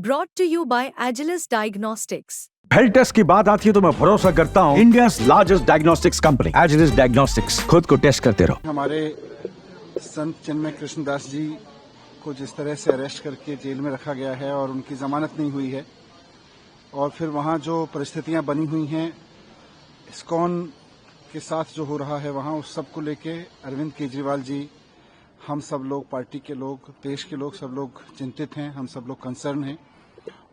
Brought to you by Agilus Diagnostics. Health test की बात आती है तो मैं भरोसा करता हूँ India largest diagnostics company Agilus diagnostics. खुद को टेस्ट करते रहो। हमारे संत चिन्मय कृष्णदास जी को जिस तरह से अरेस्ट करके जेल में रखा गया है और उनकी जमानत नहीं हुई है, और फिर वहाँ जो परिस्थितियाँ बनी हुई हैं इस्कॉन के साथ जो हो रहा है वहाँ, उस सब को लेके अरविंद केजरीवाल जी, हम सब लोग, पार्टी के लोग, देश के लोग, सब लोग चिंतित हैं, हम सब लोग कंसर्न हैं।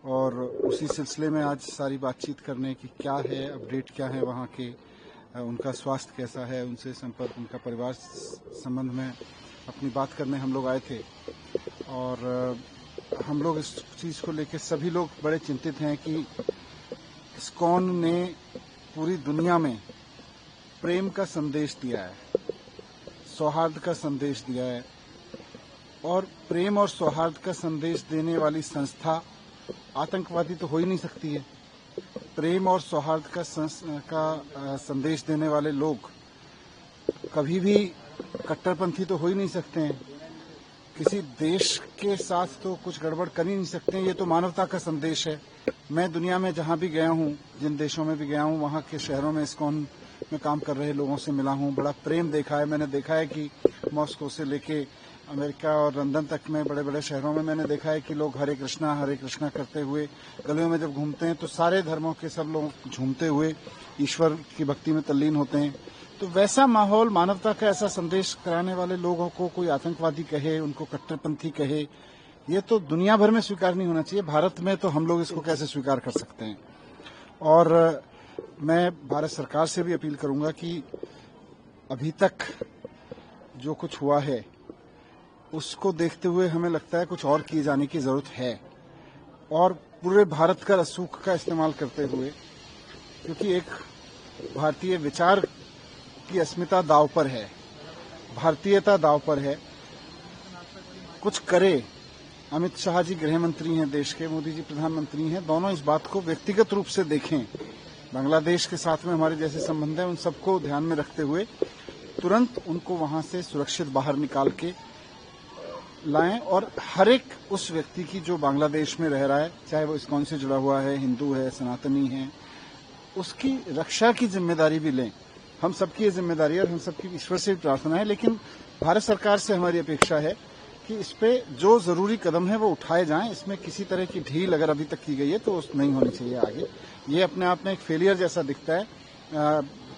और उसी सिलसिले में आज सारी बातचीत करने की क्या है, अपडेट क्या है वहाँ के, उनका स्वास्थ्य कैसा है, उनसे संपर्क, उनका परिवार संबंध में अपनी बात करने हम लोग आए थे। और हम लोग इस चीज़ को लेकर सभी लोग बड़े चिंतित हैं कि इस्कॉन ने पूरी दुनिया में प्रेम का संदेश दिया है, सौहार्द का संदेश दिया है, और प्रेम और सौहार्द का संदेश देने वाली संस्था आतंकवादी तो हो ही नहीं सकती है। प्रेम और सौहार्द का संदेश देने वाले लोग कभी भी कट्टरपंथी तो हो ही नहीं सकते हैं, किसी देश के साथ तो कुछ गड़बड़ कर ही नहीं सकते हैं। ये तो मानवता का संदेश है। मैं दुनिया में जहाँ भी गया हूँ, जिन देशों में भी गया हूँ, वहाँ के शहरों में इस्कॉन में काम कर रहे लोगों से मिला हूँ, बड़ा प्रेम देखा है। मैंने देखा है कि मॉस्को से लेके अमेरिका और लंदन तक में बड़े बड़े शहरों में मैंने देखा है कि लोग हरे कृष्णा करते हुए गलियों में जब घूमते हैं तो सारे धर्मों के सब लोग झूमते हुए ईश्वर की भक्ति में तल्लीन होते हैं। तो वैसा माहौल, मानवता का ऐसा संदेश कराने वाले लोगों को कोई आतंकवादी कहे, उनको कट्टरपंथी कहे, ये तो दुनिया भर में स्वीकार नहीं होना चाहिए। भारत में तो हम लोग इसको कैसे स्वीकार कर सकते हैं। और मैं भारत सरकार से भी अपील करूंगा कि अभी तक जो कुछ हुआ है उसको देखते हुए हमें लगता है कुछ और किए जाने की जरूरत है, और पूरे भारत का रसूख का इस्तेमाल करते हुए, क्योंकि एक भारतीय विचार की अस्मिता दांव पर है, भारतीयता दांव पर है। कुछ करे। अमित शाह जी गृह मंत्री हैं देश के, मोदी जी प्रधानमंत्री हैं, दोनों इस बात को व्यक्तिगत रूप से देखें। बांग्लादेश के साथ में हमारे जैसे संबंध है, उन सबको ध्यान में रखते हुए तुरंत उनको वहां से सुरक्षित बाहर निकाल के लाएं, और हर एक उस व्यक्ति की जो बांग्लादेश में रह रहा है, चाहे वो इस्कॉन से जुड़ा हुआ है, हिंदू है, सनातनी है, उसकी रक्षा की जिम्मेदारी भी लें। हम सबकी ये जिम्मेदारी है और हम सबकी ईश्वर से भी प्रार्थना है, लेकिन भारत सरकार से हमारी अपेक्षा है कि इस पे जो जरूरी कदम है वो उठाए जाएं। इसमें किसी तरह की ढील अगर अभी तक की गई है तो नहीं होनी चाहिए आगे। ये अपने आप में एक फेलियर जैसा दिखता है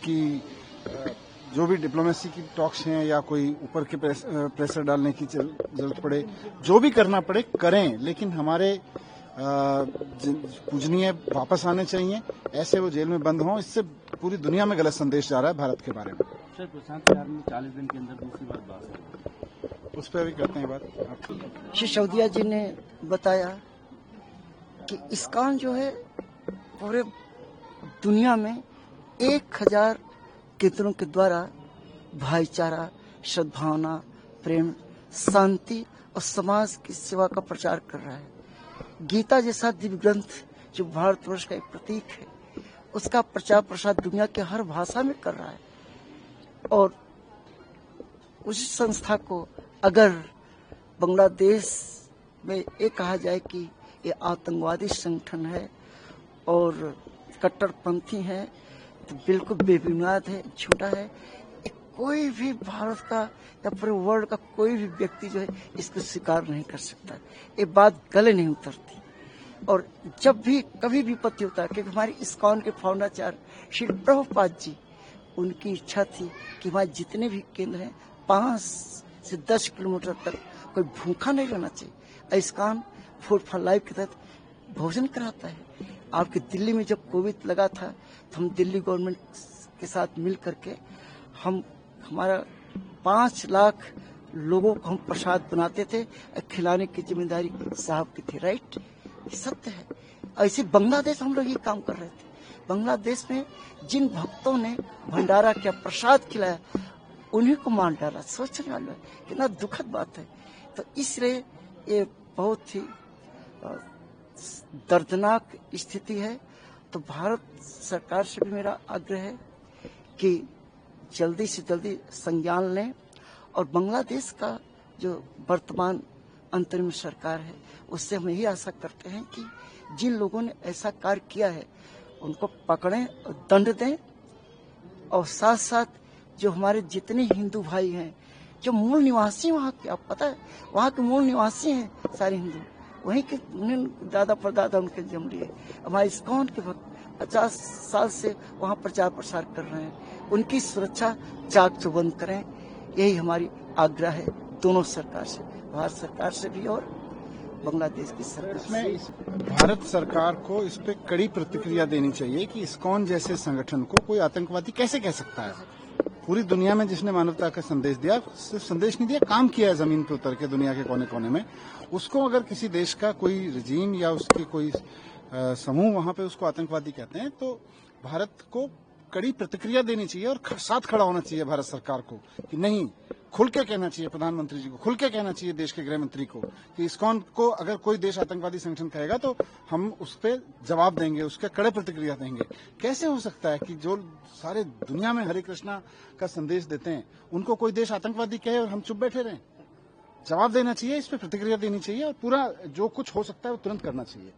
कि जो भी डिप्लोमेसी की टॉक्स हैं या कोई ऊपर के प्रेशर डालने की जरूरत पड़े, जो भी करना पड़े करें, लेकिन हमारे पूजनीय वापस आने चाहिए। ऐसे वो जेल में बंद हों, इससे पूरी दुनिया में गलत संदेश जा रहा है भारत के बारे में। सर, प्रशांत यार में 40 दिन के अंदर दूसरी बार बात, उस पर भी करते हैं बात। सिसोदिया जी ने बताया कि इस्कॉन जो है पूरे दुनिया में 1000 केंद्रों के द्वारा भाईचारा, सद्भावना, प्रेम, शांति और समाज की सेवा का प्रचार कर रहा है। गीता जैसा दिव्य ग्रंथ जो भारतवर्ष का एक प्रतीक है, उसका प्रचार प्रसार दुनिया के हर भाषा में कर रहा है। और उस संस्था को अगर बांग्लादेश में ये कहा जाए कि ये आतंकवादी संगठन है और कट्टरपंथी है, तो बिल्कुल बेबुनियाद है, झूठा है। कोई भी भारत का या पूरे वर्ल्ड का कोई भी व्यक्ति जो है इसको स्वीकार नहीं कर सकता। ये बात गले नहीं उतरती। और जब भी कभी विपत्ति होता है, क्योंकि हमारी इस्कॉन के फाउंडाचार्य श्री प्रभुपाद जी, उनकी इच्छा थी कि वहाँ जितने भी केंद्र हैं 5 से 10 किलोमीटर तक कोई भूखा नहीं रहना चाहिए। इस्कॉन फूड फॉर लाइफ के तहत भोजन कराता है। आपकी दिल्ली में जब कोविड लगा था तो हम दिल्ली गवर्नमेंट के साथ मिल करके हमारा 5 लाख लोगों को हम प्रसाद बनाते थे, खिलाने की जिम्मेदारी साहब की थी। राइट, ये सत्य है। ऐसे बांग्लादेश हम लोग ये काम कर रहे थे। बांग्लादेश में जिन भक्तों ने भंडारा किया, प्रसाद खिलाया, उन्हीं को मार डाला। सोचने वाला कितना दुखद बात है। तो इसलिए ये बहुत ही दर्दनाक स्थिति है। तो भारत सरकार से भी मेरा आग्रह है कि जल्दी से जल्दी संज्ञान लें और बांग्लादेश का जो वर्तमान अंतरिम सरकार है, उससे हम यही आशा करते हैं कि जिन लोगों ने ऐसा कार्य किया है उनको पकड़ें और दंड दें, और साथ साथ जो हमारे जितने हिंदू भाई हैं जो मूल निवासी वहाँ के, आप पता है वहाँ के मूल निवासी हैं सारे हिंदू, वहीं के उन्हें दादा परदादा उनके जन्म लिए, हमारे इस्कॉन के भक्त 50 साल से वहाँ प्रचार प्रसार कर रहे हैं, उनकी सुरक्षा चाक चौबंद करें, यही हमारी आग्रह है दोनों सरकार से, भारत सरकार से भी और बांग्लादेश की सरकार से। भारत सरकार को इस पे कड़ी प्रतिक्रिया देनी चाहिए कि इस्कॉन जैसे संगठन को कोई आतंकवादी कैसे कह सकता है। पूरी दुनिया में जिसने मानवता का संदेश दिया, सिर्फ संदेश नहीं दिया, काम किया है जमीन पे उतर के दुनिया के कोने कोने में, उसको अगर किसी देश का कोई रजीम या उसके कोई समूह वहां पे उसको आतंकवादी कहते हैं तो भारत को कड़ी प्रतिक्रिया देनी चाहिए और साथ खड़ा होना चाहिए भारत सरकार को कि नहीं, खुल के कहना चाहिए प्रधानमंत्री जी को, खुल के कहना चाहिए देश के गृह मंत्री को कि इस्कॉन को अगर कोई देश आतंकवादी संगठन कहेगा तो हम उस पर जवाब देंगे, उसके कड़े प्रतिक्रिया देंगे। कैसे हो सकता है कि जो सारे दुनिया में हरे कृष्णा का संदेश देते हैं उनको कोई देश आतंकवादी कहे और हम चुप बैठे रहें? जवाब देना चाहिए, इस पर प्रतिक्रिया देनी चाहिए और पूरा जो कुछ हो सकता है वो तुरंत करना चाहिए।